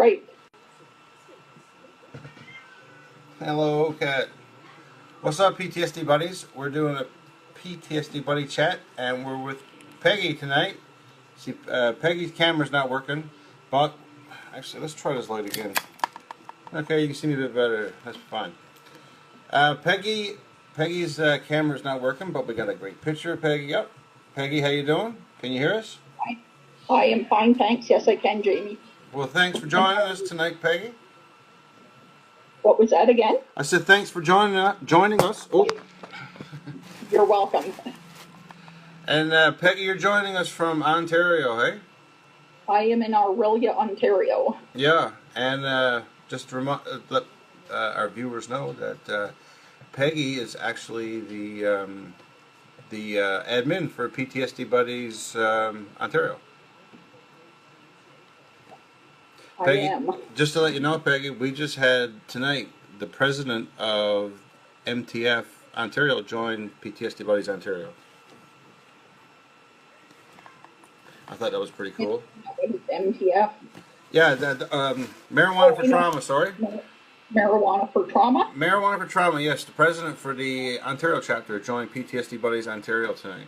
right. Hello, Kat. What's up, PTSD buddies? We're doing a PTSD Buddy Chat, and we're with Peggy tonight. See, Peggy's camera's not working, but actually, let's try this light again. Okay, you can see me a bit better. That's fine. Peggy's camera's not working, but we got a great picture of Peggy up. Peggy, how you doing? Can you hear us? I am fine, thanks. Yes, I can, Jamie. Well, thanks for joining us tonight, Peggy. What was that again? I said thanks for joining us. Oh. You're welcome. And Peggy, you're joining us from Ontario, hey? I am in Aurelia, Ontario. Yeah, and just to let our viewers know that Peggy is actually the admin for PTSD Buddies Ontario. Peggy, I am. Just to let you know, Peggy, we just had tonight the president of MTF Ontario join PTSD Buddies Ontario. I thought that was pretty cool. MTF? Yeah, marijuana for trauma, sorry. Marijuana for trauma? Marijuana for trauma, yes. The president for the Ontario chapter joined PTSD Buddies Ontario tonight.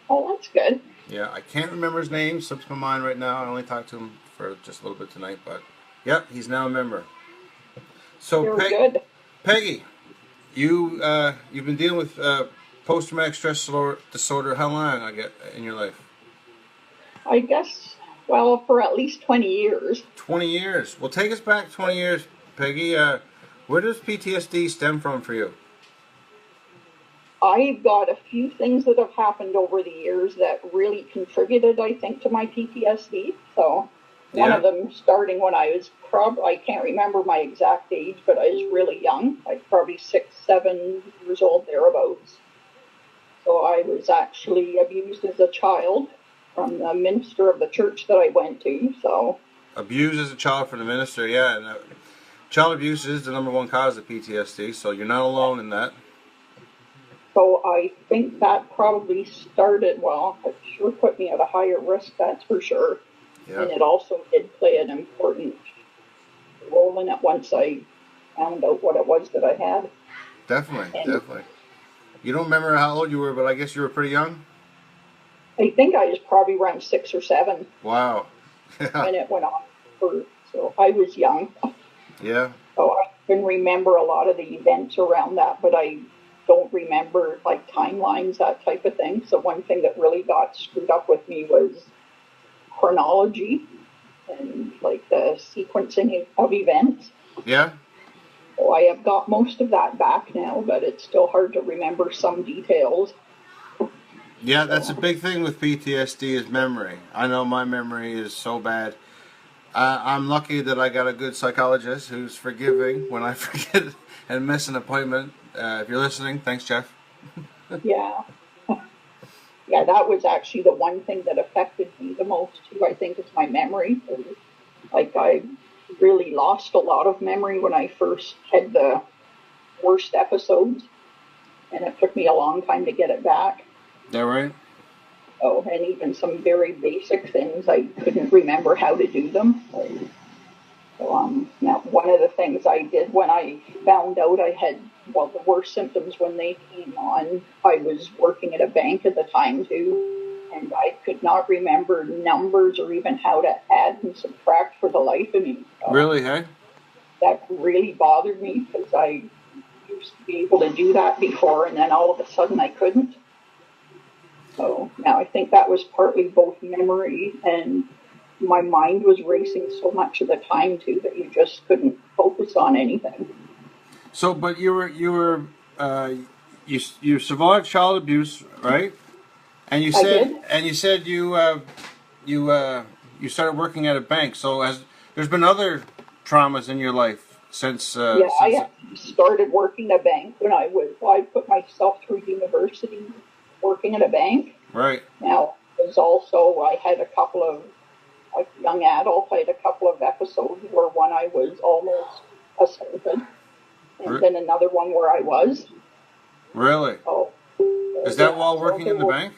Oh, that's good. Yeah, I can't remember his name. Slips my mind right now. I only talked to him for just a little bit tonight, but yep, he's now a member. So, good. Peggy, you've been dealing with post-traumatic stress disorder. How long in your life? I guess, well, for at least 20 years. 20 years. Well, take us back 20 years, Peggy. Where does PTSD stem from for you? I've got a few things that have happened over the years that really contributed, I think, to my PTSD. So one of them starting when I was I can't remember my exact age, but I was really young, like probably 6, 7 years old, thereabouts. So I was actually abused as a child from the minister of the church that I went to. So abused as a child from the minister, yeah. And, child abuse is the #1 cause of PTSD, so you're not alone in that. So I think that probably started, well, it sure put me at a higher risk, that's for sure. Yeah. And it also did play an important role in it once I found out what it was that I had. Definitely. You don't remember how old you were, but I guess you were pretty young? I think I was probably around 6 or 7. Wow. When it went on. So I was young. Yeah. So I can remember a lot of the events around that, but I don't remember like timelines, that type of thing. So one thing that really got screwed up with me was chronology and like the sequencing of events. Yeah. So I have got most of that back now, but it's still hard to remember some details. Yeah, that's a big thing with PTSD is memory. I know my memory is so bad. I'm lucky that I got a good psychologist who's forgiving when I forget and miss an appointment. If you're listening, thanks, Jeff. Yeah. Yeah, that was actually the one thing that affected me the most, too, I think, is my memory. Like, I really lost a lot of memory when I first had the worst episodes, and it took me a long time to get it back. Is that right? Oh, and even some very basic things, I couldn't remember how to do them. So, now, one of the things I did when I found out I had, well, the worst symptoms when they came on, I was working at a bank at the time, too, and I could not remember numbers or even how to add and subtract for the life of me. Really, hey? That really bothered me because I used to be able to do that before, and then all of a sudden I couldn't. So now I think that was partly both memory and my mind was racing so much of the time too that you just couldn't focus on anything. So, but you survived child abuse, right? And you said you started working at a bank. So there's been other traumas in your life since. I started working at a bank when I put myself through university working at a bank. Right. Now, there's also, I had a couple of, like young adult, I had a couple of episodes where one I was almost assaulted, and then another one where I was. Really? Oh. Is that while working in the bank?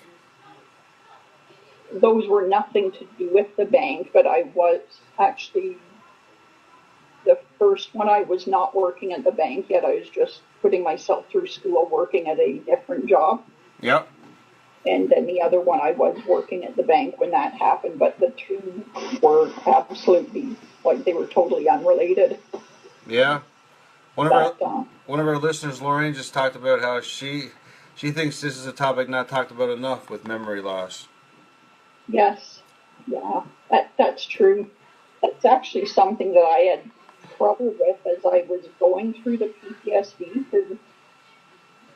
Those were nothing to do with the bank, but I was actually first one, I was not working at the bank yet. I was just putting myself through school, working at a different job. Yep. And then the other one, I was working at the bank when that happened, but the two were absolutely, like, they were totally unrelated. Yeah. One of our listeners, Lorraine, just talked about how she thinks this is a topic not talked about enough with memory loss. Yes. Yeah, that's true. That's actually something that I had trouble with as I was going through the PTSD. Because,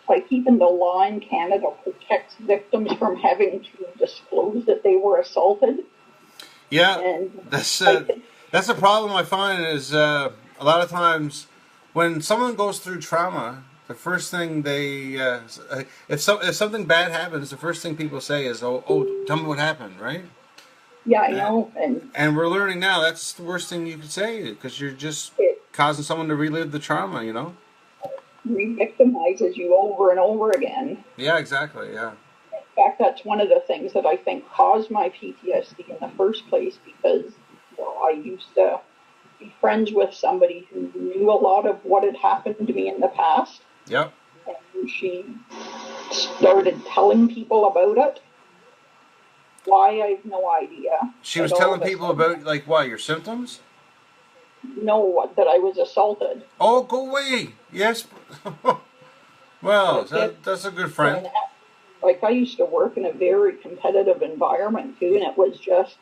like, even the law in Canada protects victims from having to disclose that they were assaulted. Yeah, and that's a problem I find is a lot of times when someone goes through trauma, the first thing they if something bad happens, the first thing people say is, "Oh, tell me what happened," right? Yeah, I know. And we're learning now that's the worst thing you could say because you're just causing someone to relive the trauma, you know? Re-victimizes you over and over again. Yeah, exactly, yeah. In fact, that's one of the things that I think caused my PTSD in the first place because I used to be friends with somebody who knew a lot of what had happened to me in the past. Yep. And she started telling people about it. Why, I have no idea. She was telling people about, like, what, your symptoms? No, that I was assaulted. Oh, go away. Yes. Well, that's a good friend. Like, I used to work in a very competitive environment, too, and it was just,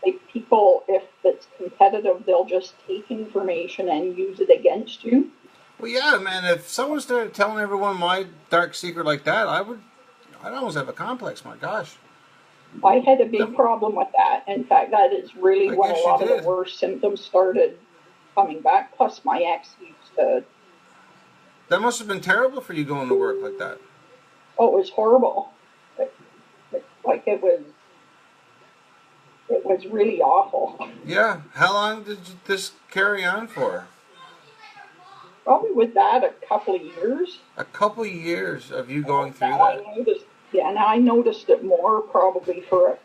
like, people, if it's competitive, they'll just take information and use it against you. Well, yeah, man, if someone started telling everyone my dark secret like that, I'd almost have a complex, my gosh. I had a big problem with that. In fact, that is really when a lot of the worst symptoms started coming back. Plus, my ex used to... That must have been terrible for you going to work like that. Oh, it was horrible. Like, it was really awful. Yeah. How long did this carry on for? Probably with that, a couple of years. A couple of years of you going through that. And I noticed it more probably for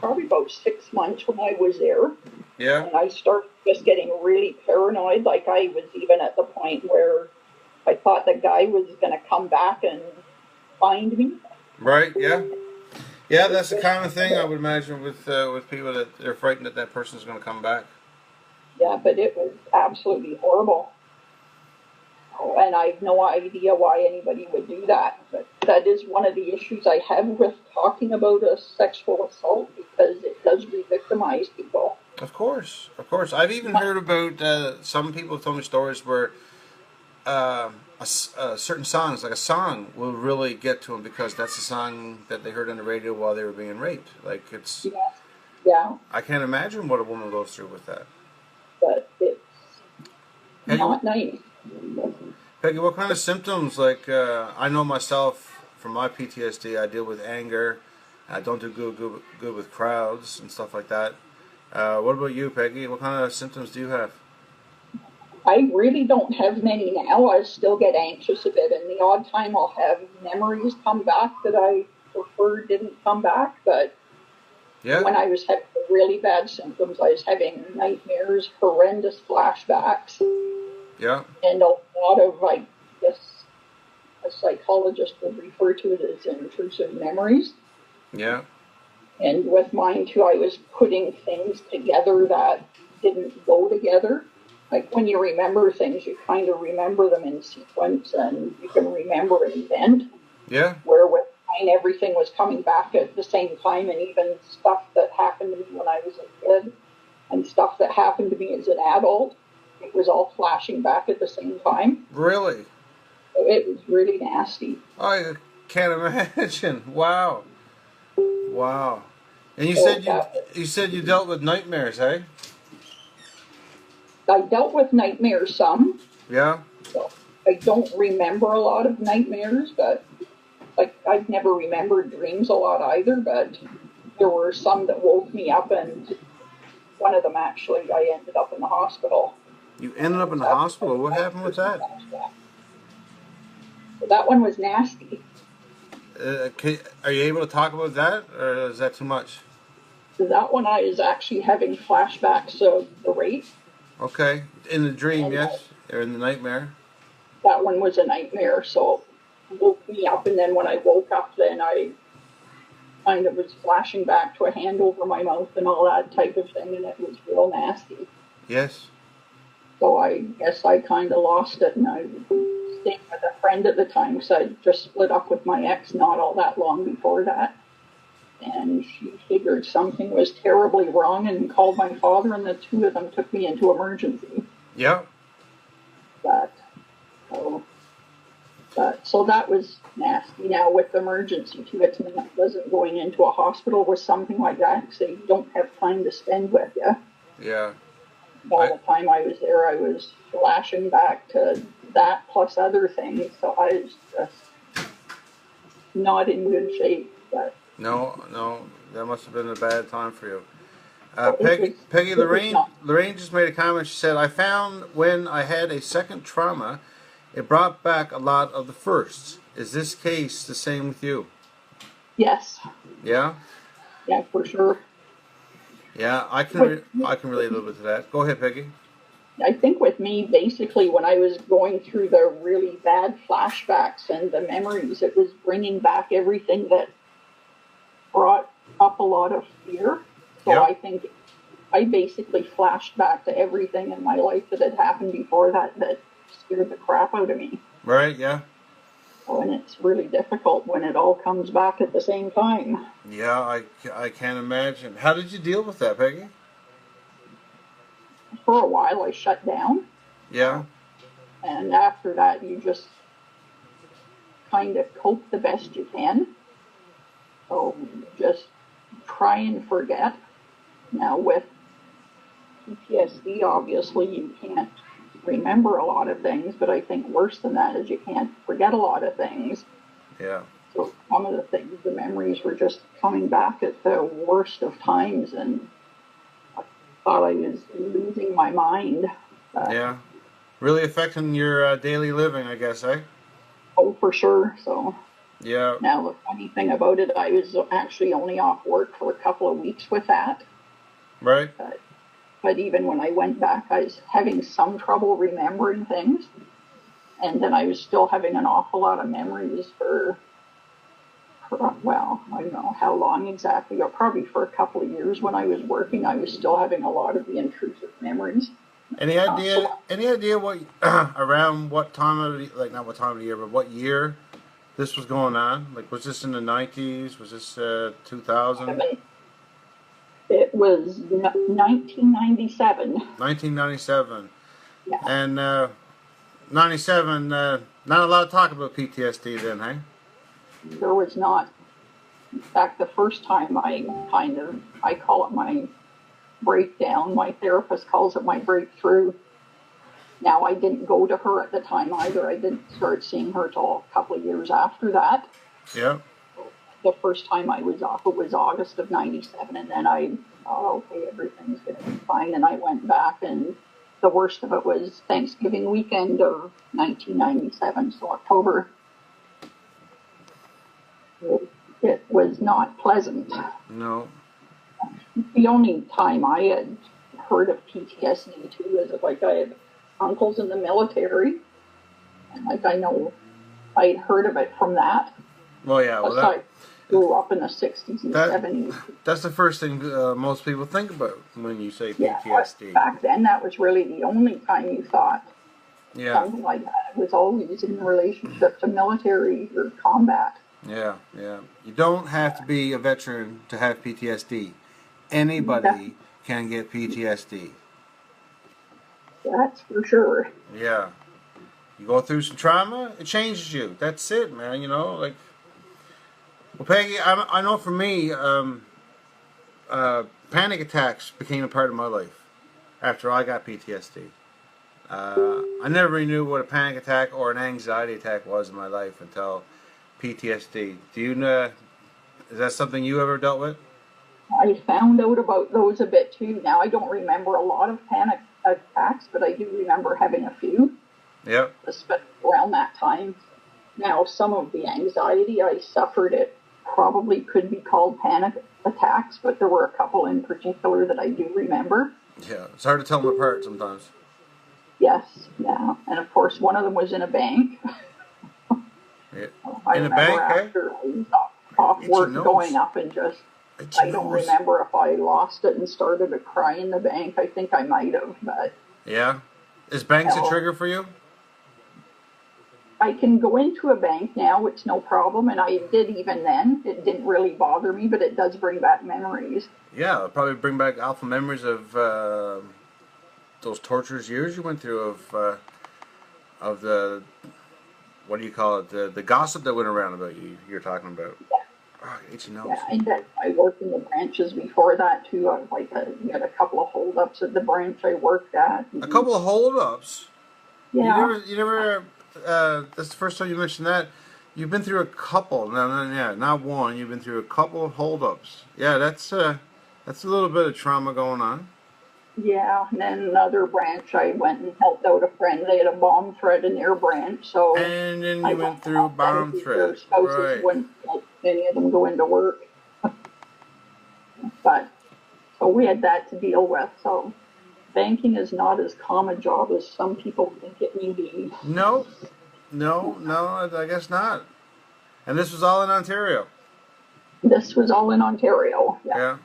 about 6 months when I was there. Yeah. And I started just getting really paranoid. Like, I was even at the point where I thought the guy was going to come back and find me. Right, yeah. Yeah, that's the common thing, I would imagine, with people that they're frightened that that person's going to come back. Yeah, but it was absolutely horrible. And I have no idea why anybody would do that. But that is one of the issues I have with talking about a sexual assault because it does re-victimize people. Of course, of course. I've even heard about some people have told me stories where certain songs, like a song, will really get to them because that's a song that they heard on the radio while they were being raped. Like, it's... Yeah. I can't imagine what a woman goes through with that. But it's not nice. Peggy, what kind of symptoms, like, I know myself, from my PTSD, I deal with anger, I don't do good with crowds and stuff like that. What about you, Peggy? What kind of symptoms do you have? I really don't have many now. I still get anxious a bit, and the odd time I'll have memories come back that I prefer didn't come back, but when I was having really bad symptoms, I was having nightmares, horrendous flashbacks. Yeah. And a lot of, I guess, a psychologist would refer to it as intrusive memories. Yeah. And with mine, too, I was putting things together that didn't go together. Like, when you remember things, you kind of remember them in sequence, and you can remember an event. Yeah. Where with mine, everything was coming back at the same time, and even stuff that happened to me when I was a kid, and stuff that happened to me as an adult, it was all flashing back at the same time. Really? So it was really nasty. I can't imagine. Wow. Wow. And you said you dealt with nightmares, eh? I dealt with nightmares some. Yeah. So I don't remember a lot of nightmares, but like I've never remembered dreams a lot either, but there were some that woke me up, and one of them actually I ended up in the hospital. You ended up in the hospital? What happened with that? That one was nasty. Are you able to talk about that, or is that too much? That one I was actually having flashbacks of the rape. Okay. In the dream, And yes? Or in the nightmare? that one was a nightmare, so it woke me up. And then when I woke up, then I kind of was flashing back to a hand over my mouth and all that type of thing, and it was real nasty. Yes. So I guess I kind of lost it, and I was staying with a friend at the time because I just split up with my ex not all that long before that. And she figured something was terribly wrong and called my father, and the two of them took me into emergency. Yeah. So that was nasty. Now with emergency too, it's wasn't going into a hospital with something like that because they don't have time to spend with you. Yeah. All the time I was there, I was flashing back to that plus other things. So I was just not in good shape. But No, that must have been a bad time for you. Peggy, Lorraine just made a comment. She said, I found when I had a second trauma, it brought back a lot of the firsts. Is this case the same with you? Yes. Yeah? Yeah, for sure. Yeah, I can relate a little bit to that. Go ahead, Peggy. I think with me, basically, when I was going through the really bad flashbacks and the memories, it was bringing back everything that brought up a lot of fear. So yep. I think I basically flashed back to everything in my life that had happened before that scared the crap out of me. Right, yeah. Oh, and it's really difficult when it all comes back at the same time. Yeah, I can't imagine. How did you deal with that, Peggy? For a while, I shut down. Yeah. And after that, you just kind of cope the best you can. So just try and forget. Now with PTSD, obviously you can't remember a lot of things, but I think worse than that is you can't forget a lot of things. Yeah. So some of the things, the memories were just coming back at the worst of times, and I thought I was losing my mind. Yeah. Really affecting your daily living, I guess, eh? Oh, for sure. So. Yeah. Now, the funny thing about it, I was actually only off work for a couple of weeks with that. Right. But even when I went back, I was having some trouble remembering things. And then I was still having an awful lot of memories for well, I don't know how long exactly, or probably for a couple of years when I was working, I was still having a lot of the intrusive memories. Any idea what, around what time of the, like not what time of the year, but what year this was going on? Like, was this in the 90s? Was this 2000? It was 1997. 1997. Yeah. And 97, not a lot of talk about PTSD then, hey? There was not. In fact, the first time I call it my breakdown. My therapist calls it my breakthrough. Now, I didn't go to her at the time either. I didn't start seeing her till a couple of years after that. Yeah. The first time I was off, it was August of 97, and then I thought, okay, everything's going to be fine, and I went back, and the worst of it was Thanksgiving weekend of 1997, so October. It was not pleasant. No. The only time I had heard of PTSD too is like I had uncles in the military, and like I know I'd heard of it from that. Well, yeah. Well, I grew up in the 60s and 70s. That's the first thing most people think about when you say PTSD. Yeah, back then, that was really the only time you thought something like that. It was always in relationship to military or combat. Yeah. You don't have to be a veteran to have PTSD. Anybody can get PTSD. That's for sure. Yeah. You go through some trauma, it changes you. That's it, man. You know, like. Well, Peggy, I know for me, panic attacks became a part of my life after I got PTSD. I never really knew what a panic attack or an anxiety attack was in my life until PTSD. Do you know? Is that something you ever dealt with? I found out about those a bit too. Now, I don't remember a lot of panic attacks, but I do remember having a few. Yep. Especially around that time. Now, some of the anxiety I suffered, it probably could be called panic attacks, but there were a couple in particular that I do remember. Yeah, it's hard to tell them apart sometimes. Yes, yeah. And of course, one of them was in a bank. Yeah. I In a remember bank, eh? after I was off Itchy work going nose. up and just, Itchy I don't nose. remember if I lost it and started to cry in the bank. I think I might have, but Yeah. Is banks a hell, trigger for you? I can go into a bank now, it's no problem, and I did even then. It didn't really bother me, but it does bring back memories. Yeah, it'll probably bring back alpha memories of those torturous years you went through of the, what do you call it, the gossip that went around about you. You're talking about. Oh, itchy nose. Yeah, and then I worked in the branches before that too. I was like, we had a couple of holdups at the branch I worked at. A couple of holdups. Yeah, You never. That's the first time you mentioned that. You've been through a couple. No, yeah, not one. You've been through a couple of holdups. Yeah, that's a little bit of trauma going on. yeah. And then another branch, I went and helped out a friend. They had a bomb threat in their branch, so And then I you went went to through help them bottom because their threat. spouses Right. wouldn't let any of them go into work. But so we had that to deal with. So banking is not as common job as some people think it may be. No, no, I guess not. And this was all in Ontario. This was all in Ontario. Yeah. Yeah.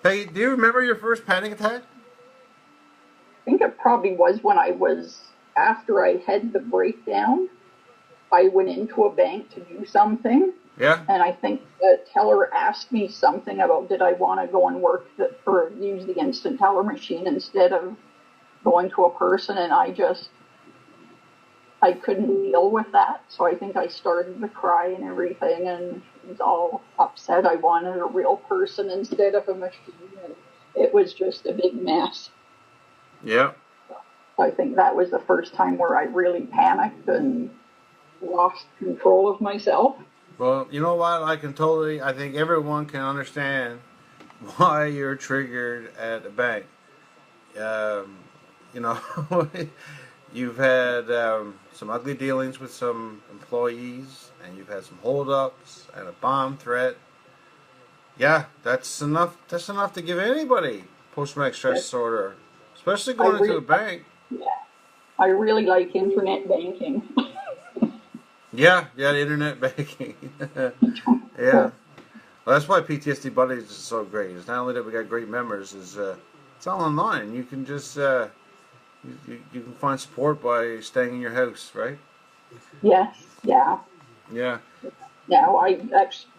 Hey, do you remember your first panic attack? I think it probably was when I was, after I had the breakdown, I went into a bank to do something. Yeah. And I think the teller asked me something about did I want to go and work or use the instant teller machine instead of going to a person. And I couldn't deal with that. So I think I started to cry and everything and was all upset. I wanted a real person instead of a machine. And it was just a big mess. Yeah. I think that was the first time where I really panicked and lost control of myself. Well, you know what? I think everyone can understand why you're triggered at a bank. You know, you've had some ugly dealings with some employees, and you've had some holdups and a bomb threat. Yeah, that's enough. That's enough to give anybody post-traumatic stress disorder, especially going into a bank. Yeah, I really like internet banking. Yeah, the internet banking. Yeah. Well, that's why PTSD Buddies is so great. It's not only that we got great members, it's all online. You can just you can find support by staying in your house, right? Yes, yeah. Yeah. Now,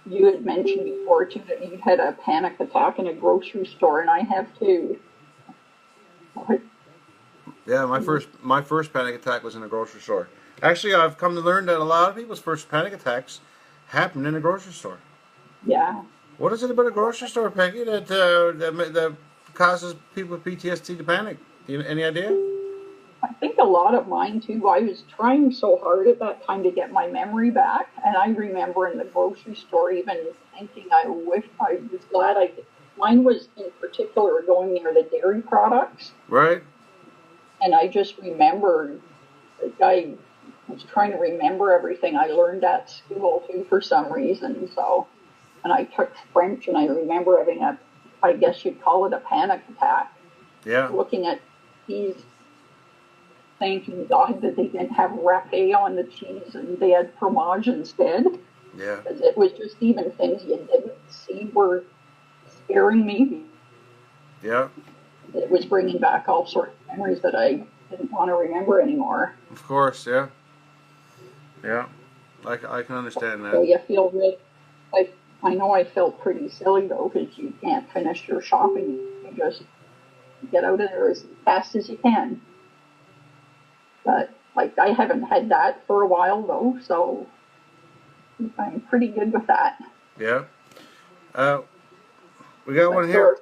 you had mentioned before too that you had a panic attack in a grocery store, and I have too. Yeah, my first panic attack was in a grocery store. Actually, I've come to learn that a lot of people's first panic attacks happen in a grocery store. Yeah. What is it about a grocery store, Peggy, that causes people with PTSD to panic? Any idea? I think a lot of mine too. I was trying so hard at that time to get my memory back, and I remember in the grocery store even thinking I was glad I did. Mine was in particular going near the dairy products. Right. And I just remembered, I was trying to remember everything I learned at school too for some reason. So, and I took French, and I remember having I guess you'd call it a panic attack. Yeah. Looking at these, thanking God that they didn't have râpé on the cheese and they had fromage instead. Yeah. Because it was just even things you didn't see were scaring me. Yeah. It was bringing back all sorts of memories that I didn't want to remember anymore. Of course, yeah. Yeah. I can understand that. So you feel really, I know I felt pretty silly though, because you can't finish your shopping. You just get out of there as fast as you can. But I haven't had that for a while though, so I'm pretty good with that. Yeah. We got one here.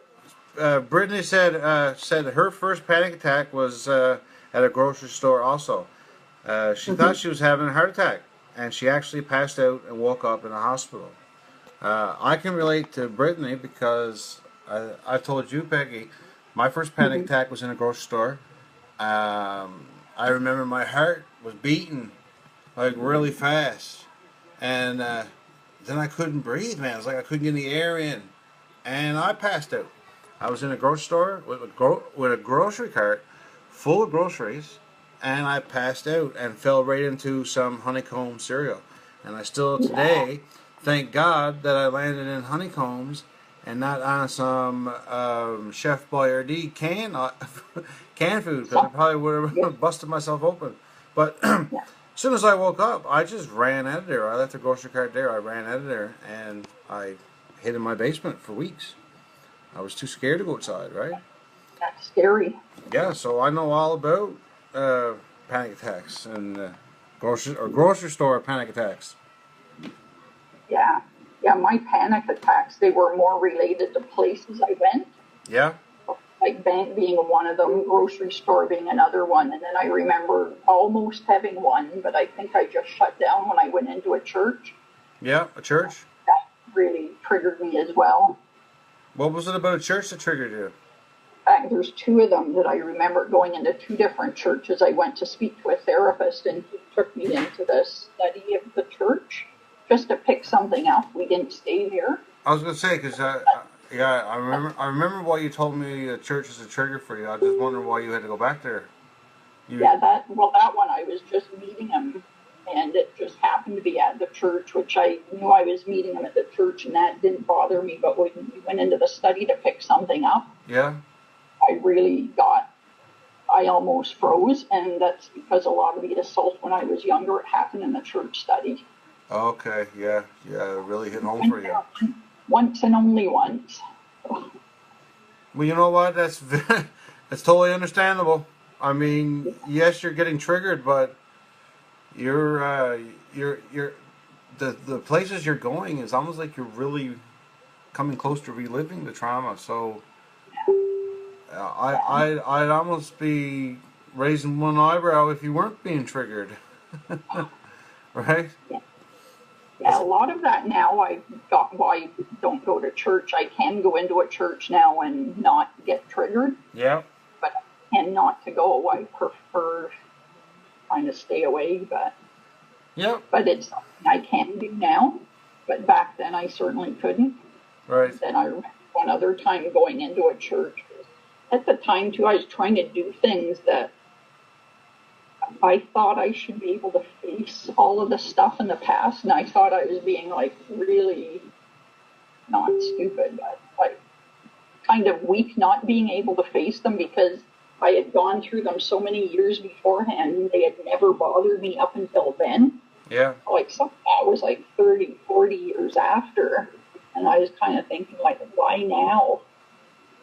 Brittany said her first panic attack was at a grocery store also. She thought she was having a heart attack, and she actually passed out and woke up in a hospital. I can relate to Brittany because I told you, Peggy, my first panic attack was in a grocery store. I remember my heart was beating like really fast, and then I couldn't breathe, man. It was like I couldn't get any air in, and I passed out. I was in a grocery store with a grocery cart full of groceries, and I passed out and fell right into some honeycomb cereal. And I still today thank God that I landed in honeycombs and not on some Chef Boyardee canned food, because I probably would have busted myself open. But as soon as I woke up, I just ran out of there. I left the grocery cart there. I ran out of there, and I hid in my basement for weeks. I was too scared to go outside, right? That's scary. Yeah, so I know all about panic attacks and grocery store panic attacks. Yeah. Yeah, my panic attacks, they were more related to places I went. Yeah? Like bank being one of them, grocery store being another one. And then I remember almost having one, but I think I just shut down when I went into a church. Yeah, a church? That really triggered me as well. What was it about a church that triggered you? There's two of them that I remember going into two different churches. I went to speak to a therapist, and he took me into the study of the church just to pick something up. We didn't stay there. I was going to say, because I remember why you told me the church is a trigger for you. I was just wondering why you had to go back there. That one I was just meeting him, and it just happened to be at the church, which I knew I was meeting him at the church, and that didn't bother me. But when we went into the study to pick something up, I almost froze, and that's because a lot of the assault when I was younger, it happened in the church study. Okay, yeah, it really hit home for you. Once and only once. Well, you know what? That's totally understandable. I mean, yes, you're getting triggered, but the places you're going is almost like you're really coming close to reliving the trauma. So I'd almost be raising one eyebrow if you weren't being triggered, right? Yeah, a lot of that now I don't go to church. I can go into a church now and not get triggered. Yeah. But I tend not to go. I prefer trying to stay away, but it's something I can do now. But back then I certainly couldn't. Right. Then I remember one other time going into a church. At the time too, I was trying to do things that I thought I should be able to face all of the stuff in the past, and I thought I was being like really not stupid, but like kind of weak, not being able to face them because I had gone through them so many years beforehand, and they had never bothered me up until then. Yeah. Like that was like 30, 40 years after, and I was kind of thinking like, why now?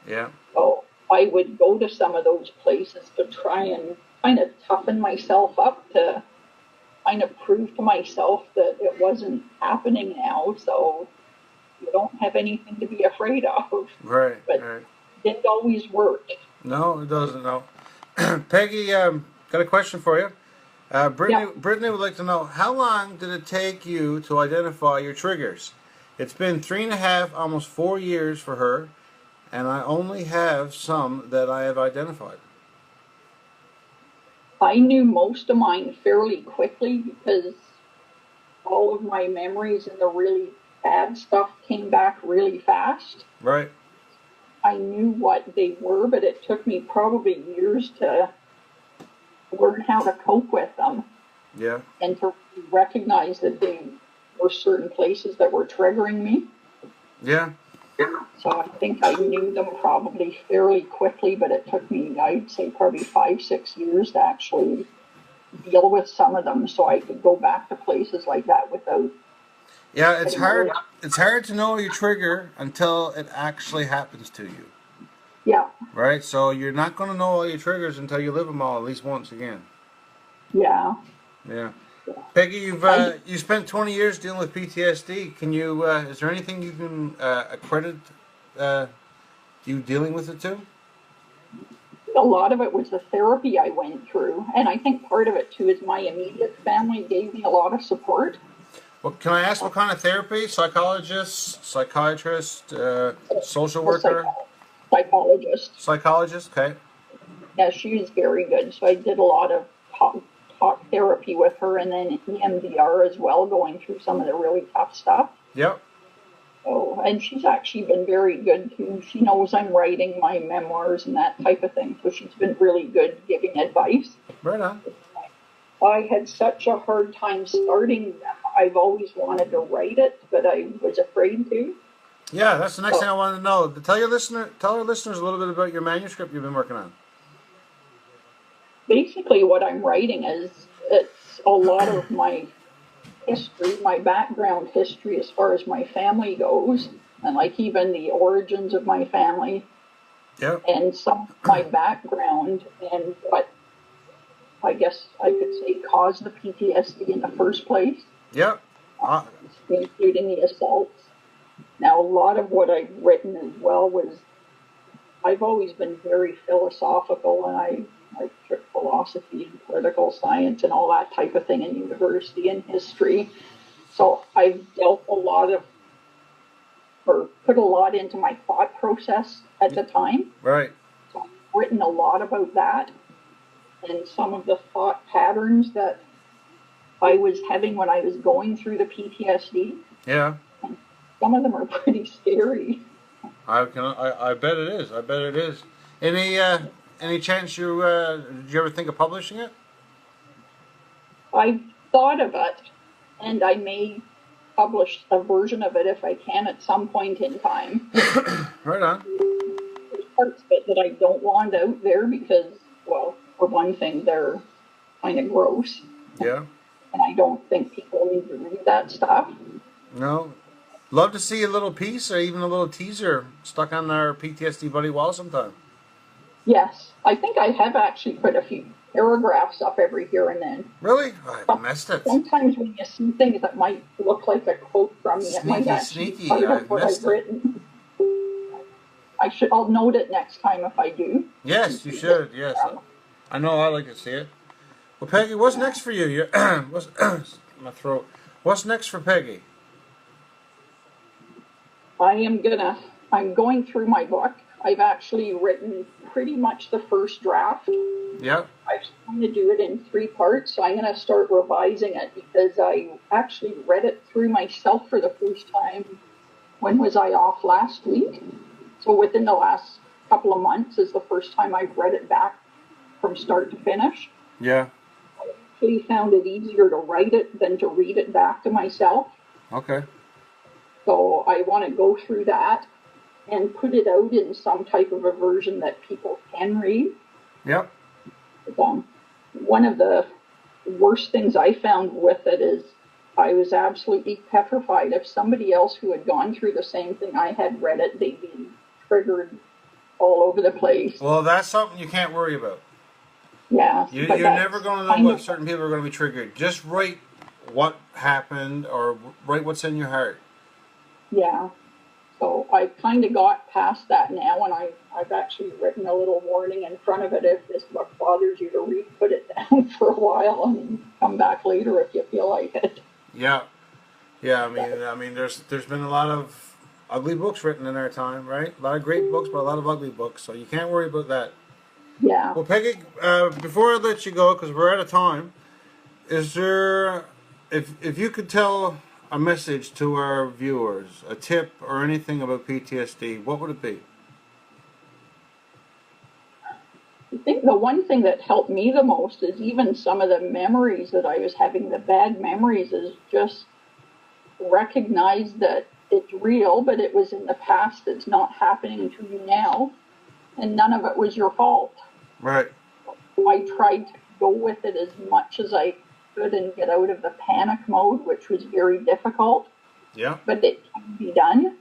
Yeah. So I would go to some of those places to try and kind of toughen myself up to kind of prove to myself that it wasn't happening now, so you don't have anything to be afraid of. Right, but right. It didn't always work. No, it doesn't, no. Peggy, got a question for you. Brittany would like to know, how long did it take you to identify your triggers? It's been 3.5, almost 4 years for her, and I only have some that I have identified. I knew most of mine fairly quickly because all of my memories and the really bad stuff came back really fast. Right. I knew what they were, but it took me probably years to learn how to cope with them. Yeah. And to recognize that they were certain places that were triggering me. Yeah. So I think I knew them probably fairly quickly, but it took me, I'd say, probably 5-6 years to actually deal with some of them so I could go back to places like that without... Yeah, it's hard. It's hard to know your trigger until it actually happens to you. Yeah. Right? So you're not going to know all your triggers until you live them all at least once again. Yeah. Yeah. Peggy, you spent 20 years dealing with PTSD. Can you? Is there anything you can accredit you dealing with it to? A lot of it was the therapy I went through, and I think part of it too is my immediate family gave me a lot of support. Well, can I ask what kind of therapy? Psychologist, psychiatrist, social worker? Psychologist. Psychologist, okay. Yeah, she was very good. So I did a lot of talk therapy with her, and then EMDR as well, going through some of the really tough stuff. Yep. Oh, and she's actually been very good too. She knows I'm writing my memoirs and that type of thing, so she's been really good giving advice. Right on. I had such a hard time starting them. I've always wanted to write it, but I was afraid to. Yeah, that's the next thing I wanted to know. Tell our listeners a little bit about your manuscript you've been working on. Basically, what I'm writing is it's a lot of my history, my background history as far as my family goes, and like even the origins of my family. Yep. And some of my background and what I guess I could say caused the PTSD in the first place. Yep. Including the assaults. Now, a lot of what I've written as well was, I've always been very philosophical, and I took philosophy and political science and all that type of thing in university and history. So I've dealt a lot of, or put a lot into my thought process at the time. Right. So I've written a lot about that and some of the thought patterns that I was having when I was going through the PTSD. Yeah. And some of them are pretty scary. I bet it is. I bet it is. Any chance did you ever think of publishing it? I've thought of it, and I may publish a version of it if I can at some point in time. Right on. There's parts of it that I don't want out there because, well, for one thing, they're kind of gross. Yeah. And I don't think people need to read that stuff. No. Love to see a little piece or even a little teaser stuck on our PTSD Buddy wall sometime. Yes. I think I have actually put a few paragraphs up every here and then. Really? I missed it. Sometimes when you see things that might look like a quote from me, it might actually be part of what I've written. I'll note it next time if I do. Yes, you should. Yes. I know I like to see it. Well, Peggy, what's next for you? What's my throat? What's next for Peggy? I'm going through my book. I've actually written pretty much the first draft. Yeah. I was trying to do it in 3 parts, so I'm going to start revising it because I actually read it through myself for the first time. When was I off? Last week? So within the last couple of months is the first time I've read it back from start to finish. Yeah. I actually found it easier to write it than to read it back to myself. Okay. So I want to go through that and put it out in some type of a version that people can read. Yep. One of the worst things I found with it is I was absolutely petrified. If somebody else who had gone through the same thing I had read it, they'd be triggered all over the place. Well, that's something you can't worry about. Yeah. You're never going to know what certain people are going to be triggered. Just write what happened or write what's in your heart. Yeah. So I kind of got past that now, and I've actually written a little warning in front of it. If this book bothers you to read, put it down for a while and come back later if you feel like it. Yeah. Yeah, I mean there's been a lot of ugly books written in our time, right? A lot of great books, but a lot of ugly books, so you can't worry about that. Yeah. Well, Peggy, before I let you go, because we're out of time, is there, if you could tell a message to our viewers, a tip or anything about PTSD, what would it be? I think the one thing that helped me the most is even some of the memories that I was having, the bad memories, is just recognize that it's real, but it was in the past. It's not happening to you now, and none of it was your fault. Right. I tried to go with it as much as I could and get out of the panic mode, which was very difficult. Yeah. But it can be done.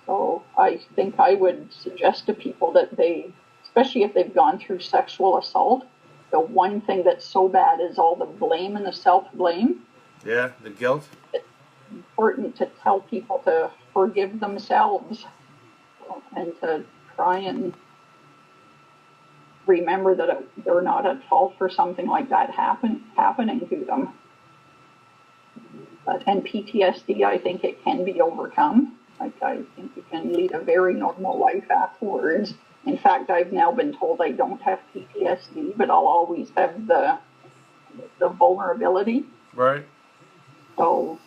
So I think I would suggest to people that they, especially if they've gone through sexual assault, the one thing that's so bad is all the blame and the self-blame. Yeah, the guilt. It's important to tell people to forgive themselves and to try and remember that they're not at fault for something like that happening to them. And PTSD, I think it can be overcome. I think you can lead a very normal life afterwards. In fact, I've now been told I don't have PTSD, but I'll always have the vulnerability. Right. So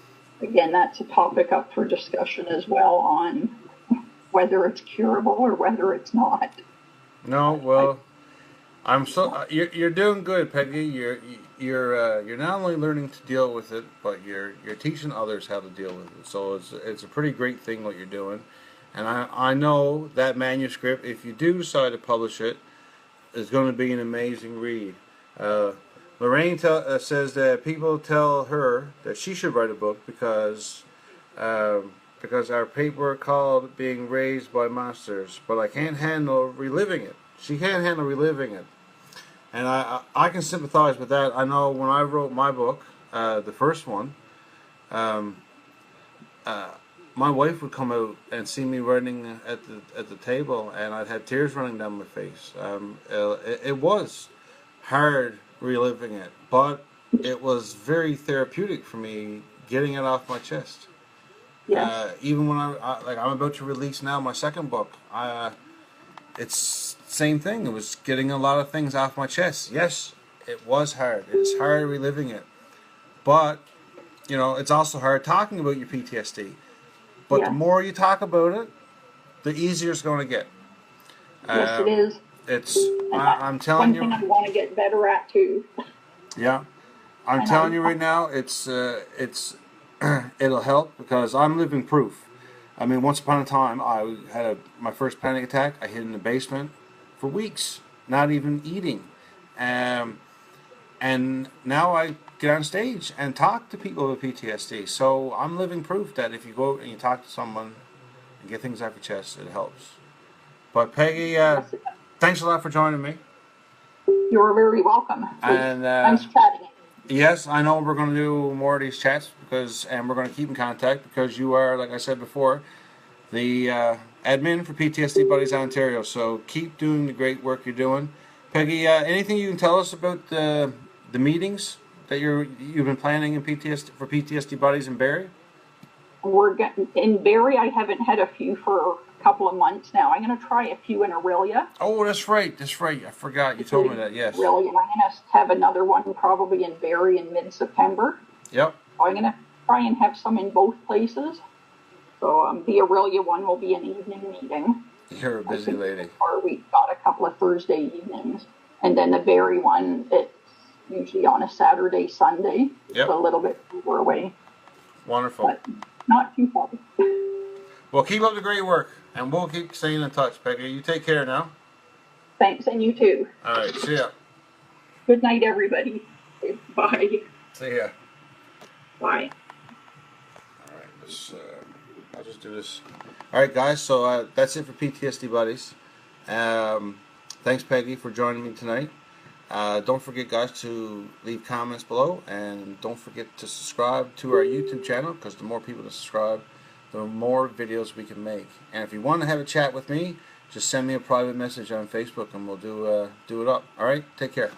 again, that's a topic up for discussion as well on whether it's curable or whether it's not. No, well, I'm so you're doing good, Peggy. You're not only learning to deal with it, but you're teaching others how to deal with it. So it's a pretty great thing what you're doing, and I know that manuscript, if you do decide to publish it, is going to be an amazing read. Lorraine says that people tell her that she should write a book because our paperwork called being raised by monsters, but I can't handle reliving it. She can't handle reliving it. And I can sympathize with that. I know when I wrote my book, the first one, my wife would come out and see me writing at the table, and I'd have tears running down my face. It was hard reliving it, but it was very therapeutic for me getting it off my chest. Yes. Even when I'm about to release now my second book, it's the same thing. It was getting a lot of things off my chest. Yes, it was hard. It's hard reliving it, but it's also hard talking about your PTSD. But the more you talk about it, the easier it's going to get. Yes, it is. I'm telling you. One thing I want to get better at too. Yeah, I'm telling you right now, it's it'll help because I'm living proof. I mean, once upon a time, I had my first panic attack. I hid in the basement for weeks, not even eating. And now I get on stage and talk to people with PTSD. So I'm living proof that if you go and you talk to someone and get things off your chest, it helps. But Peggy, thanks a lot for joining me. You're very welcome. And nice chatting. Yes, I know we're going to do more of these chats and we're going to keep in contact because you are, like I said before, the admin for PTSD Buddies Ontario. So keep doing the great work you're doing. Peggy, anything you can tell us about the meetings that you've been planning for PTSD Buddies in Barrie? In Barrie, I haven't had a few for a couple of months now. I'm going to try a few in Aurelia. Oh, that's right. I forgot. You told me that, yes. Aurelia, and I'm going to have another one probably in Barrie in mid-September. Yep. So I'm going to try and have some in both places. So the Aurelia one will be an evening meeting. You're a busy lady. Or we've got a couple of Thursday evenings. And then the Barrie one, it's usually on a Saturday, Sunday. Yep. So a little bit further away. Wonderful. But not too far. Well, keep up the great work, and we'll keep staying in touch, Peggy. You take care now. Thanks, and you too. All right, see ya. Good night, everybody. Bye. See ya. Bye. All right, I'll just do this. All right, guys, so that's it for PTSD Buddies. Thanks, Peggy, for joining me tonight. Don't forget, guys, to leave comments below, and don't forget to subscribe to our YouTube channel, because the more people that subscribe, the more videos we can make. And if you want to have a chat with me, just send me a private message on Facebook, and we'll do it up. All right, take care.